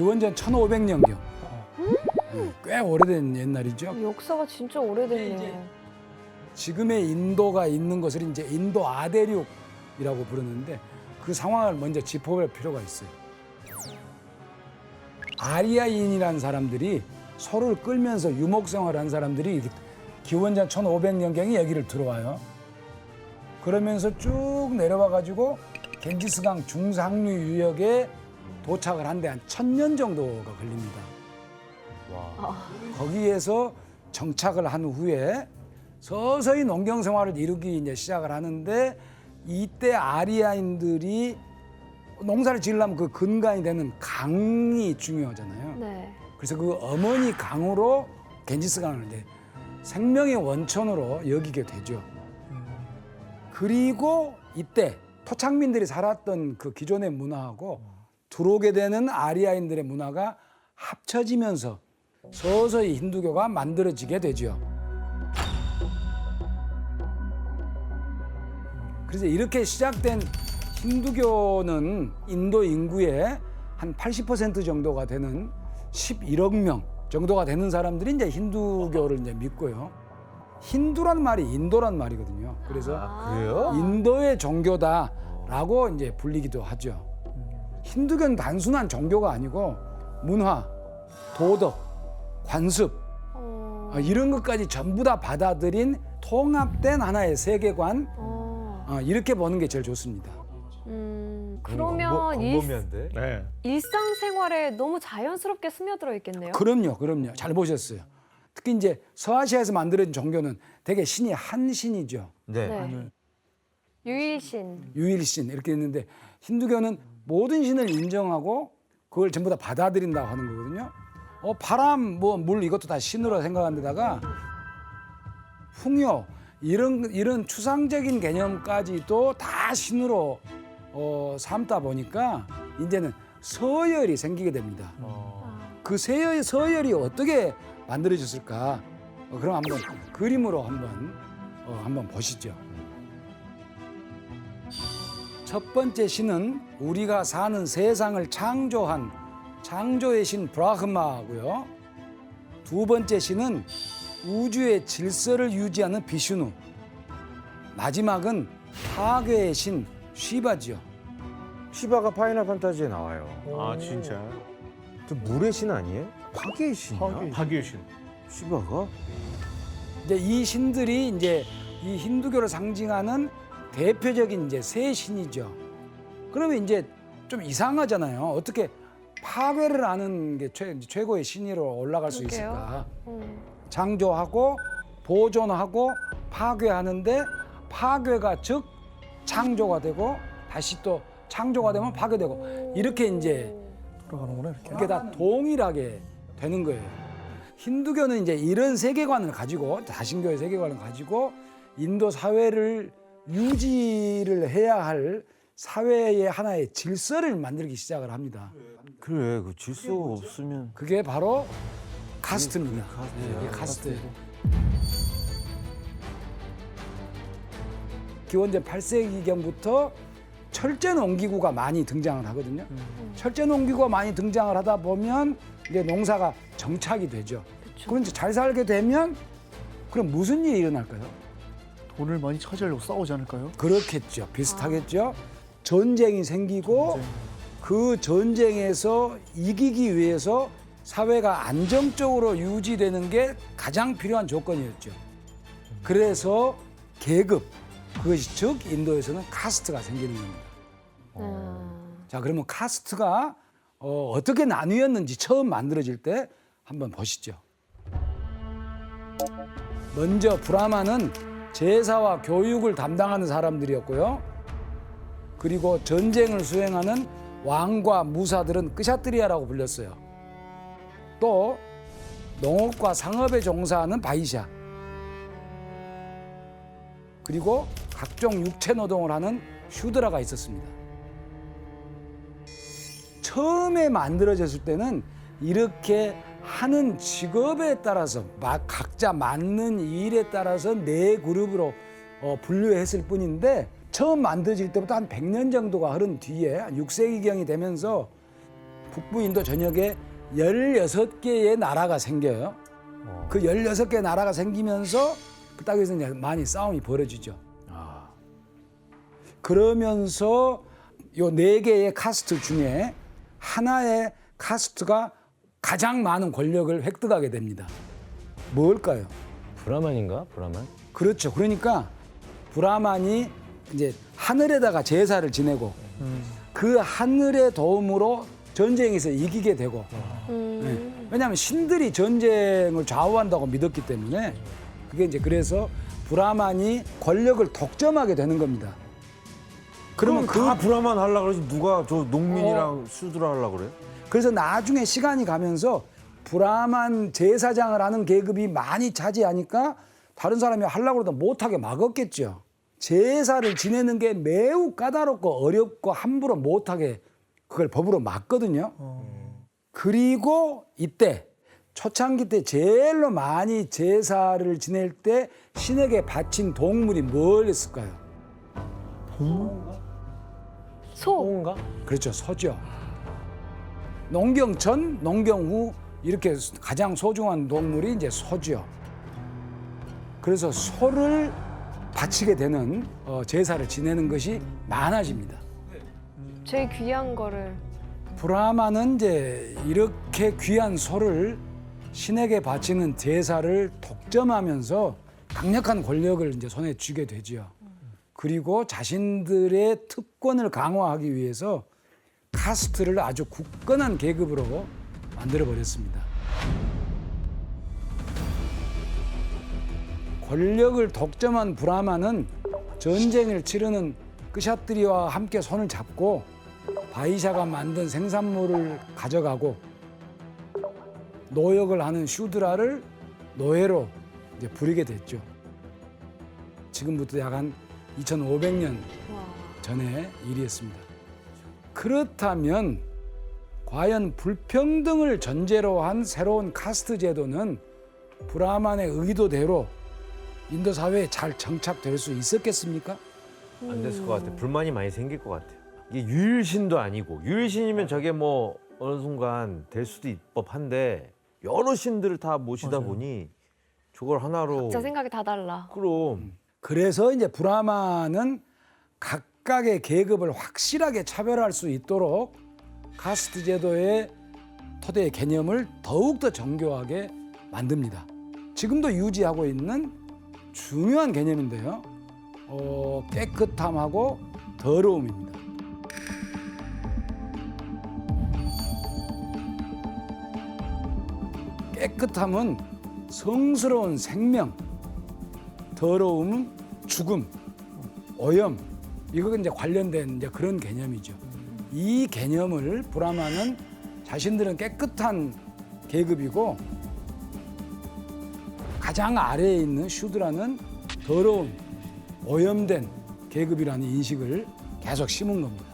기원전 1500년경. 꽤 오래된 옛날이죠. 역사가 진짜 오래됐네. 지금의 인도가 있는 것을 이제 인도 아대륙이라고 부르는데 그 상황을 먼저 짚어볼 필요가 있어요. 아리아인이라는 사람들이 소를 끌면서 유목생활한 사람들이 기원전 1500년경에 여기를 들어와요. 그러면서 쭉 내려와 가지고 겐지스강 중상류 유역에 도착을 한데 한 1000년 정도가 걸립니다. 거기에서 정착을 한 후에 서서히 농경 생활을 이루기 이제 시작을 하는데 이때 아리아인들이 농사를 지으려면 그 근간이 되는 강이 중요하잖아요. 네. 그래서 그 어머니 강으로 겐지스강을 이제 생명의 원천으로 여기게 되죠. 그리고 이때 토착민들이 살았던 그 기존의 문화하고 들어오게 되는 아리아인들의 문화가 합쳐지면서 서서히 힌두교가 만들어지게 되죠. 그래서 이렇게 시작된 힌두교는 인도 인구의 한 80% 정도가 되는 11억 명 정도가 되는 사람들이 이제 힌두교를 이제 믿고요. 힌두란 말이 인도란 말이거든요. 그래서 그래요? 인도의 종교다라고 이제 불리기도 하죠. 힌두교는 단순한 종교가 아니고 문화, 도덕, 관습 이런 것까지 전부 다 받아들인 통합된 하나의 세계관 이렇게 보는 게 제일 좋습니다. 그러면 광범위한데? 네. 일상생활에 너무 자연스럽게 스며들어 있겠네요. 그럼요. 잘 보셨어요. 특히 이제 서아시아에서 만들어진 종교는 대개 신이 한 신이죠. 네. 네. 유일신. 유일신 이렇게 있는데 힌두교는 모든 신을 인정하고 그걸 전부 다 받아들인다고 하는 거거든요. 바람, 물 이것도 다 신으로 생각한 데다가 풍요 이런 추상적인 개념까지도 다 신으로 삼다 보니까 이제는 서열이 생기게 됩니다. 그 서열이 어떻게 만들어졌을까? 그럼 한번 그림으로 한번 보시죠. 첫 번째 신은 우리가 사는 세상을 창조한 창조의 신 브라흐마고요. 두 번째 신은 우주의 질서를 유지하는 비슈누. 마지막은 파괴의 신 쉬바지요. 시바가 파이널 판타지에 나와요. 아 진짜. 저 물의 신 아니에요? 파괴의 신이야? 파괴신. 시바가? 이제 이 신들이 이제 이 힌두교를 상징하는 대표적인 이제 세 신이죠. 그러면 이제 좀 이상하잖아요. 어떻게 파괴를 하는 게 최고의 신으로 올라갈 수 그러게요. 있을까? 창조하고 보존하고 파괴하는데 파괴가 즉 창조가 되고 다시 또 창조가 되면 파괴되고 이렇게 이제 돌아가는구나 이렇게. 이게 다 동일하게 되는 거예요. 힌두교는 이제 이런 세계관을 가지고 다신교의 세계관을 가지고 인도 사회를 유지를 해야 할 사회의 하나의 질서를 만들기 시작을 합니다. 그래, 그 질서가 없으면. 그게 바로 카스트입니다. 카스트야. 네, 카스트. 기원전 8세기경부터 철제 농기구가 많이 등장을 하거든요. 철제 농기구가 많이 등장을 하다 보면 이제 농사가 정착이 되죠. 그럼 이제 잘 살게 되면 그럼 무슨 일이 일어날까요? 돈을 많이 차지하려고 싸우지 않을까요? 그렇겠죠. 비슷하겠죠. 전쟁이 생기고 그 전쟁에서 이기기 위해서 사회가 안정적으로 유지되는 게 가장 필요한 조건이었죠. 그래서 계급, 그것이 즉 인도에서는 카스트가 생기는 겁니다. 자, 그러면 카스트가 어떻게 나뉘었는지 처음 만들어질 때 한번 보시죠. 먼저 브라마는 제사와 교육을 담당하는 사람들이었고요. 그리고 전쟁을 수행하는 왕과 무사들은 끄샤트리아라고 불렸어요. 또 농업과 상업에 종사하는 바이샤. 그리고 각종 육체 노동을 하는 슈드라가 있었습니다. 처음에 만들어졌을 때는 이렇게 하는 직업에 따라서 각자 맞는 일에 따라서 네 그룹으로 분류했을 뿐인데 처음 만들어질 때부터 한 100년 정도가 흐른 뒤에 6세기경이 되면서 북부 인도 전역에 16개의 나라가 생겨요. 그 16개 나라가 생기면서 그 땅에서 이제 많이 싸움이 벌어지죠. 그러면서 요 4개의 카스트 중에 하나의 카스트가 가장 많은 권력을 획득하게 됩니다. 뭘까요? 브라만인가? 브라만? 그렇죠. 그러니까 브라만이 이제 하늘에다가 제사를 지내고 그 하늘의 도움으로 전쟁에서 이기게 되고 왜냐하면 신들이 전쟁을 좌우한다고 믿었기 때문에 그게 이제 그래서 브라만이 권력을 독점하게 되는 겁니다. 그러면 다 브라만 하려고 그러지 누가 저 농민이랑 슈드라 하려고 그래? 그래서 나중에 시간이 가면서 브라만 제사장을 하는 계급이 많이 차지하니까 다른 사람이 하려고 해도 못하게 막았겠죠. 제사를 지내는 게 매우 까다롭고 어렵고 함부로 못하게 그걸 법으로 막거든요. 그리고 이때 초창기 때 제일로 많이 제사를 지낼 때 신에게 바친 동물이 뭐였을까요? 소. 소인가? 그렇죠. 소죠. 농경 전, 농경 후 이렇게 가장 소중한 동물이 이제 소죠. 그래서 소를 바치게 되는 제사를 지내는 것이 많아집니다. 제일 귀한 거를. 브라만은 이제 이렇게 귀한 소를 신에게 바치는 제사를 독점하면서 강력한 권력을 이제 손에 쥐게 되지요. 그리고 자신들의 특권을 강화하기 위해서 카스트를 아주 굳건한 계급으로 만들어 버렸습니다. 권력을 독점한 브라만은 전쟁을 치르는 끄샤트리와 함께 손을 잡고 바이샤가 만든 생산물을 가져가고 노역을 하는 슈드라를 노예로 이제 부리게 됐죠. 지금부터 약 한 2500년 전의 일이었습니다. 그렇다면 과연 불평등을 전제로 한 새로운 카스트 제도는 브라만의 의도대로 인도 사회에 잘 정착될 수 있었겠습니까? 안 됐을 것 같아. 불만이 많이 생길 것 같아. 이게 유일신도 아니고 유일신이면 저게 뭐 어느 순간 될 수도 있을 법한데 여러 신들을 다 모시다 보니 저걸 하나로 진짜 생각이 다 달라. 그럼 그래서 이제 브라만은 각각의 계급을 확실하게 차별할 수 있도록 카스트 제도의 토대의 개념을 더욱더 정교하게 만듭니다. 지금도 유지하고 있는 중요한 개념인데요. 깨끗함하고 더러움입니다. 깨끗함은 성스러운 생명, 더러움은 죽음, 오염, 이거 이제 관련된 이제 그런 개념이죠. 이 개념을 브라만은 자신들은 깨끗한 계급이고 가장 아래에 있는 슈드라는 더러운, 오염된 계급이라는 인식을 계속 심은 겁니다.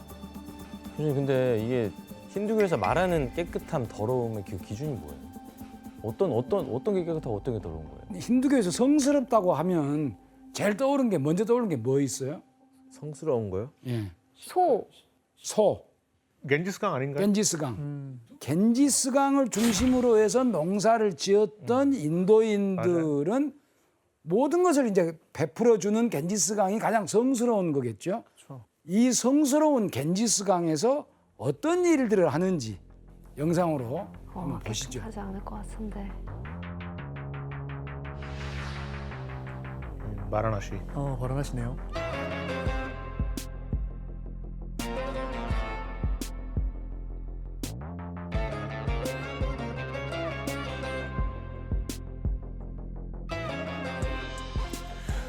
교수님, 근데 이게 힌두교에서 말하는 깨끗함, 더러움의 그 기준이 뭐예요? 어떤 게 깨끗하고 어떤 게 더러운 거예요? 힌두교에서 성스럽다고 하면 제일 떠오르는 게 먼저 떠오르는 게 뭐 있어요? 성스러운 거요? 예. 소. 소, 겐지스강 아닌가요? 겐지스강. 겐지스강을 중심으로 해서 농사를 지었던 인도인들은 모든 것을 이제 베풀어주는 겐지스강이 가장 성스러운 거겠죠. 그렇죠. 이 성스러운 겐지스강에서 어떤 일들을 하는지 영상으로 한번 보시죠. 하지 않을 것 같은데. 마라나시. 바라나시네요.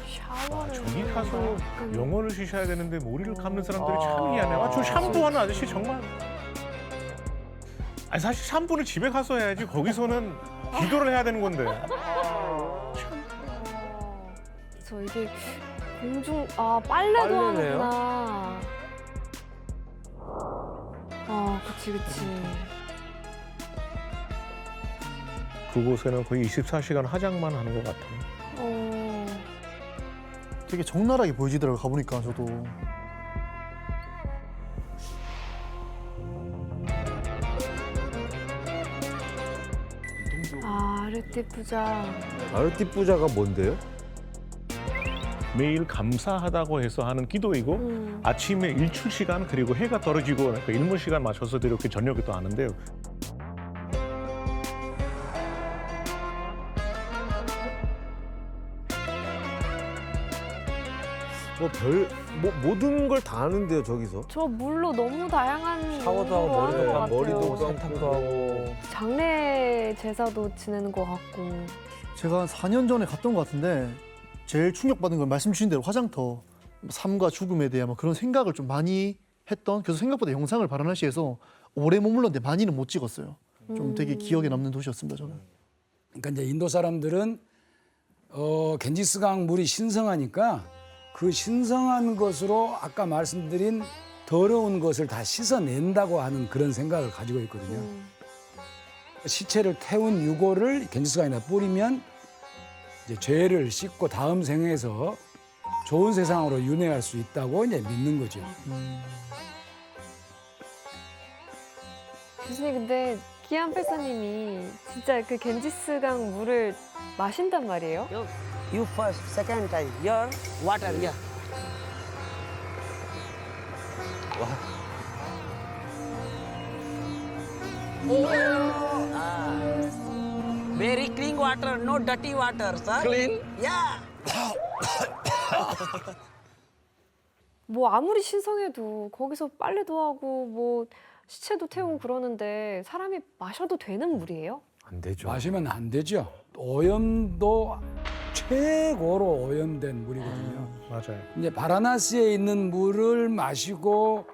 샤워를. 저기 가서 약간 영어를 쉬셔야 되는데 머리를 감는 사람들이 참 미안해요. 저 샴푸하는 아저씨 정말. 아니 사실 샴푸는 집에 가서 해야지 거기서는 기도를 해야 되는 건데. 저 이게 빨래도 빨래네요? 하는구나. 그치. 그곳에는 거의 24시간 화장만 하는 것 같아요. 되게 적나라하게 보이지더라고요. 가보니까 저도. 아르티 부자. 아르티 부자가 뭔데요? 매일 감사하다고 해서 하는 기도이고 아침에 일출 시간 그리고 해가 떨어지고 그러니까 일몰 시간 맞춰서 이렇게 저녁에 또 하는데요. 모든 걸 다 하는데요 저기서. 저 물로 너무 다양한 샤워도 하고 용도로 하는 것 머리도 같아요. 감고 세탁도 하고. 장례 제사도 지내는 것 같고. 제가 한 4년 전에 갔던 것 같은데 제일 충격받은 건 말씀 주신 대로 화장터, 삶과 죽음에 대한 뭐 그런 생각을 좀 많이 했던, 그래서 생각보다 영상을 바라나시에서 오래 머물렀는데 많이는 못 찍었어요. 좀 되게 기억에 남는 도시였습니다, 저는. 그러니까 이제 인도 사람들은 겐지스강 물이 신성하니까 그 신성한 것으로 아까 말씀드린 더러운 것을 다 씻어낸다고 하는 그런 생각을 가지고 있거든요. 시체를 태운 유골을 겐지스강에다 뿌리면 이제 죄를 씻고 다음 생에서 좋은 세상으로 윤회할 수 있다고 이제 믿는 거죠. 교수님 근데 기안 패사님이 진짜 그 겐지스강 물을 마신단 말이에요? You first, second time. Your water, yeah. Very clean water, no dirty water, sir. Clean? Yeah. 뭐 아무리 신성해도 거기서 빨래도 하고 뭐 시체도 태우고 그러는데 사람이 마셔도 되는 물이에요? 안 되죠. 마시면 안 되죠. 오염도 최고로 오염된 물이거든요. 맞아요. 이제 바라나시에 있는 물을 마시고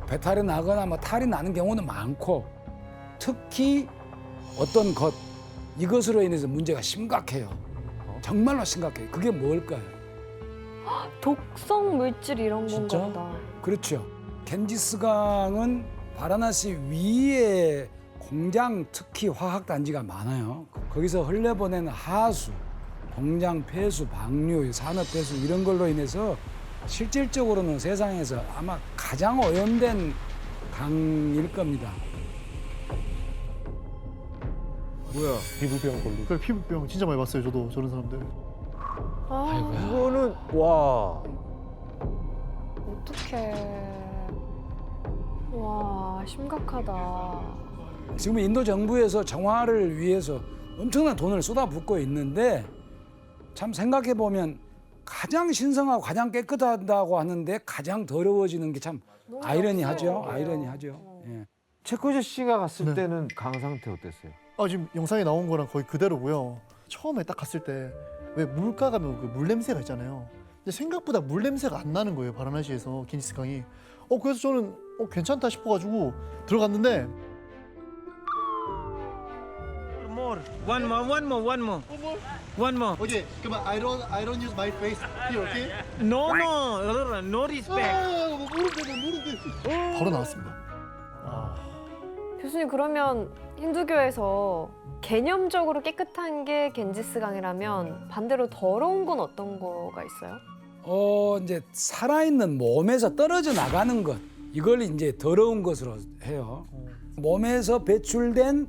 배탈이 나거나 뭐 탈이 나는 경우는 많고 특히 어떤 것 이것으로 인해서 문제가 심각해요. 정말로 심각해요. 그게 뭘까요? 독성 물질 이런 진짜? 건가 보다. 그렇죠. 겐지스강은 바라나시 위에 공장 특히 화학 단지가 많아요. 거기서 흘려보내는 하수, 공장 폐수, 방류, 산업 폐수 이런 걸로 인해서 실질적으로는 세상에서 아마 가장 오염된 강일 겁니다. 뭐야? 피부병 걸리고. 그 피부병 진짜 많이 봤어요, 저도 저런 사람들. 아, 이거는 와. 어떡해. 와, 심각하다. 지금 인도 정부에서 정화를 위해서 엄청난 돈을 쏟아붓고 있는데 참 생각해 보면 가장 신성하고 가장 깨끗하다고 하는데 가장 더러워지는 게 참 아이러니하죠. 역설이에요. 아이러니하죠. 예. 체코제 씨가 갔을 네. 때는 강 상태 어땠어요? 지금 영상에 나온 거랑 거의 그대로고요. 처음에 딱 갔을 때 왜 물가 가면 그 물 냄새가 있잖아요. 근데 생각보다 물 냄새가 안 나는 거예요, 바라나시에서 겐지스강이. 그래서 저는 괜찮다 싶어가지고 들어갔는데 More. One more. One more. 오케이, 그만 I don't use my face here, okay? No, no respect. 바로 나왔습니다. 교수님 그러면 힌두교에서 개념적으로 깨끗한 게 겐지스강이라면 반대로 더러운 건 어떤 거가 있어요? 이제 살아있는 몸에서 떨어져 나가는 것 이걸 이제 더러운 것으로 해요. 몸에서 배출된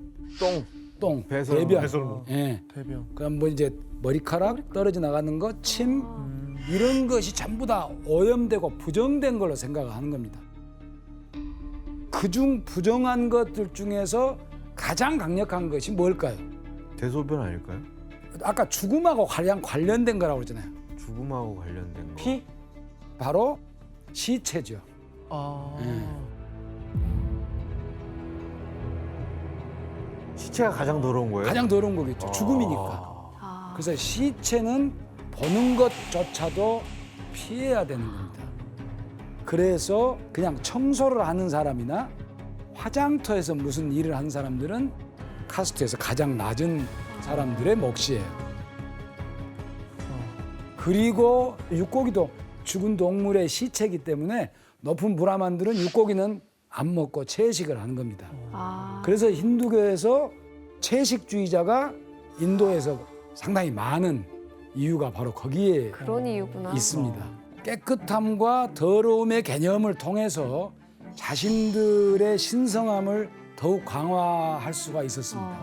똥, 배설물. 배변, 배설물. 예. 대변. 그럼 뭐 이제 머리카락 떨어져 나가는 것, 침 이런 것이 전부 다 오염되고 부정된 걸로 생각을 하는 겁니다. 그중 부정한 것들 중에서 가장 강력한 것이 뭘까요? 대소변 아닐까요? 아까 죽음하고 관련된 거라고 그러잖아요. 죽음하고 관련된 거. 피? 바로 시체죠. 시체가 가장 더러운 거예요? 가장 더러운 거겠죠. 죽음이니까. 아, 그래서 시체는 보는 것조차도 피해야 되는 겁니다. 그래서 그냥 청소를 하는 사람이나 화장터에서 무슨 일을 하는 사람들은 카스트에서 가장 낮은 사람들의 몫이에요. 그리고 육고기도 죽은 동물의 시체이기 때문에 높은 브라만들은 육고기는 안 먹고 채식을 하는 겁니다. 아. 그래서 힌두교에서 채식주의자가 인도에서 상당히 많은 이유가 바로 거기에 그런 이유구나. 있습니다. 깨끗함과 더러움의 개념을 통해서 자신들의 신성함을 더욱 강화할 수가 있었습니다.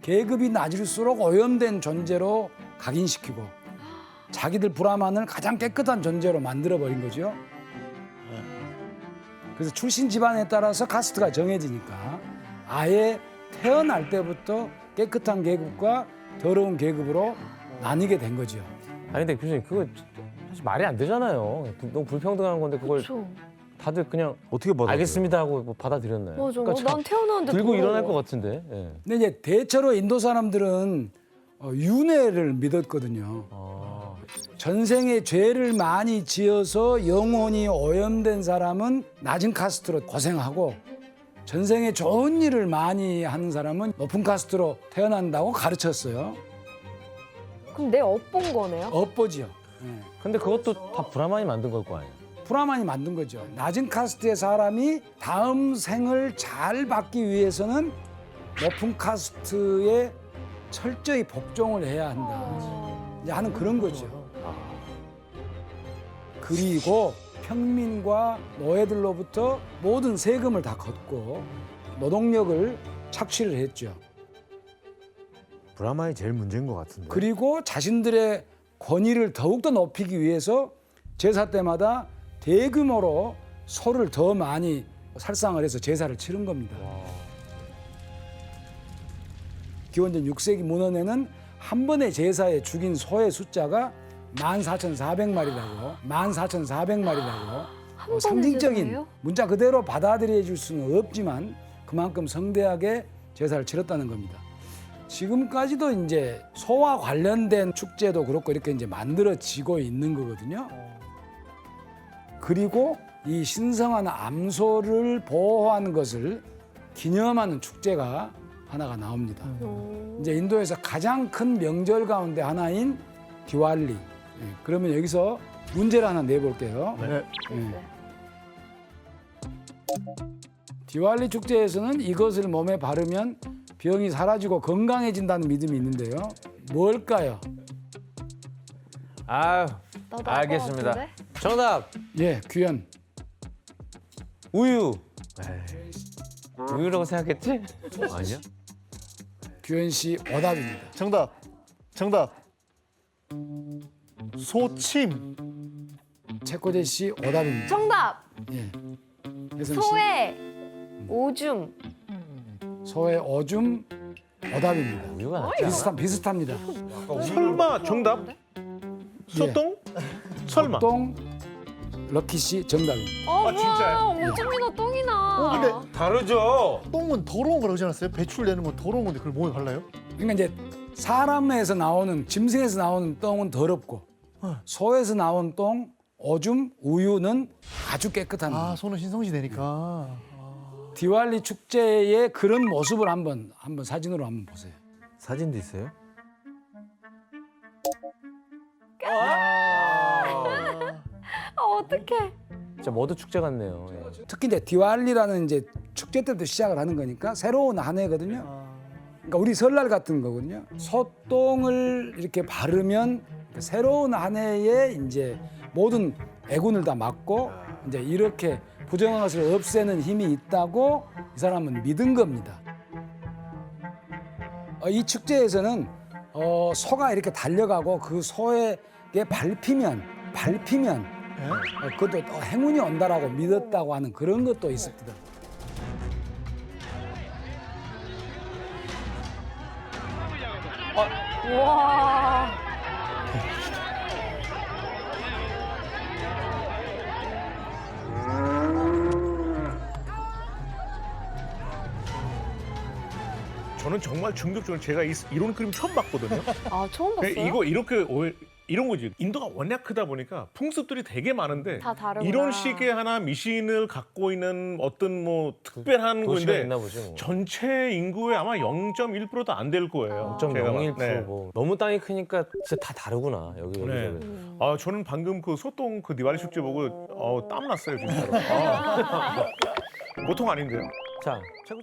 계급이 낮을수록 오염된 존재로 각인시키고 자기들 브라만을 가장 깨끗한 존재로 만들어버린 거죠. 그래서 출신 집안에 따라서 카스트가 정해지니까 아예 태어날 때부터 깨끗한 계급과 더러운 계급으로 나뉘게 된 거죠. 아니 근데 교수님 그거 사실 말이 안 되잖아요. 너무 불평등한 건데 그걸 그렇죠. 다들 그냥 어떻게 받아? 알겠습니다 하고 뭐 받아들였나요? 맞아. 그러니까 참 난 태어났는데 들고 더러워. 일어날 것 같은데. 예. 근데 이제 대체로 인도 사람들은 윤회를 믿었거든요. 아, 전생에 죄를 많이 지어서 영혼이 오염된 사람은 낮은 카스트로 고생하고 전생에 좋은 일을 많이 하는 사람은 높은 카스트로 태어난다고 가르쳤어요. 그럼 내 업본 거네요? 업보지요. 예. 근데 그것도 다 브라만이 만든 걸 거 아니에요? 브라만이 만든 거죠. 낮은 카스트의 사람이 다음 생을 잘 받기 위해서는 높은 카스트에 철저히 복종을 해야 한다. 이제 하는 그런 거죠. 그리고 평민과 노예들로부터 모든 세금을 다 걷고 노동력을 착취를 했죠. 브라만이 제일 문제인 것 같은데. 그리고 자신들의 권위를 더욱더 높이기 위해서 제사 때마다 대규모로 소를 더 많이 살상을 해서 제사를 치른 겁니다. 기원전 6세기 문헌에는 한 번의 제사에 죽인 소의 숫자가 14,400마리라고 14,400마리라고 번의 상징적인 제사예요? 문자 그대로 받아들여 줄 수는 없지만 그만큼 성대하게 제사를 치렀다는 겁니다. 지금까지도 이제 소와 관련된 축제도 그렇고 이렇게 이제 만들어지고 있는 거거든요. 그리고 이 신성한 암소를 보호하는 것을 기념하는 축제가 하나가 나옵니다. 이제 인도에서 가장 큰 명절 가운데 하나인 디왈리. 예, 그러면 여기서 문제를 하나 내볼게요. 네. 예. 디왈리 축제에서는 이것을 몸에 바르면 병이 사라지고 건강해진다는 믿음이 있는데요. 뭘까요? 아유, 나도 알 것 알겠습니다. 같은데? 정답 예, 규현. 우유. 우유라고 생각했지? 아니야? 규현 씨 오답입니다. 정답. 소침. 채코제 씨 오답입니다. 정답! 예. 혜선 씨. 소의 오줌. 소의 오줌 오답입니다. 우유가 낫지 않아? 비슷합니다. 설마 정답? 소똥? 설마? 똥 럭키 씨 정답입니다. 뭐야. 진짜요? 오줌이나 똥이나. 근데 다르죠. 똥은 더러운 거라고 하지 않았어요? 배출 내는 건 더러운 건데 그걸 몸에 발라요? 그러니까 이제 사람에서 나오는 짐승에서 나오는 똥은 더럽고 소에서 나온 똥, 오줌, 우유는 아주 깨끗한 아, 손은 신성시대니까. 디왈리 축제의 그런 모습을 한번 사진으로 한번 보세요. 사진도 있어요? 어떡해. 진짜 머드 축제 같네요. 예. 특히 이제 디왈리라는 이제 축제 때부터 시작을 하는 거니까 새로운 한 해거든요. 그러니까 우리 설날 같은 거거든요. 소똥을 이렇게 바르면 새로운 한 해에 이제 모든 애군을 다 막고 이제 이렇게 부정한 것을 없애는 힘이 있다고 이 사람은 믿은 겁니다. 이 축제에서는 소가 이렇게 달려가고 그 소에게 밟히면 그것도 또 행운이 온다라고 믿었다고 하는 그런 것도 있습니다. 와. 저는 정말 충격적으로 제가 이런 그림 처음 봤거든요. 아, 처음 봤어요? 이거 이런 거지. 인도가 워낙 크다 보니까 풍습들이 되게 많은데 다 다르구나. 이런 식의 하나 미신을 갖고 있는 어떤 뭐 특별한 도시가 건데 있나 보지 뭐. 전체 인구의 아마 0.1%도 안 될 거예요. 제가 봐. 0.01% 네. 뭐. 너무 땅이 크니까 진짜 다 다르구나. 여기 네. 여기저기. 아, 저는 방금 그 소똥 그 디왈리 축제 보고 땀 났어요, 진짜로. 보통 아닌데요. 자, 최고.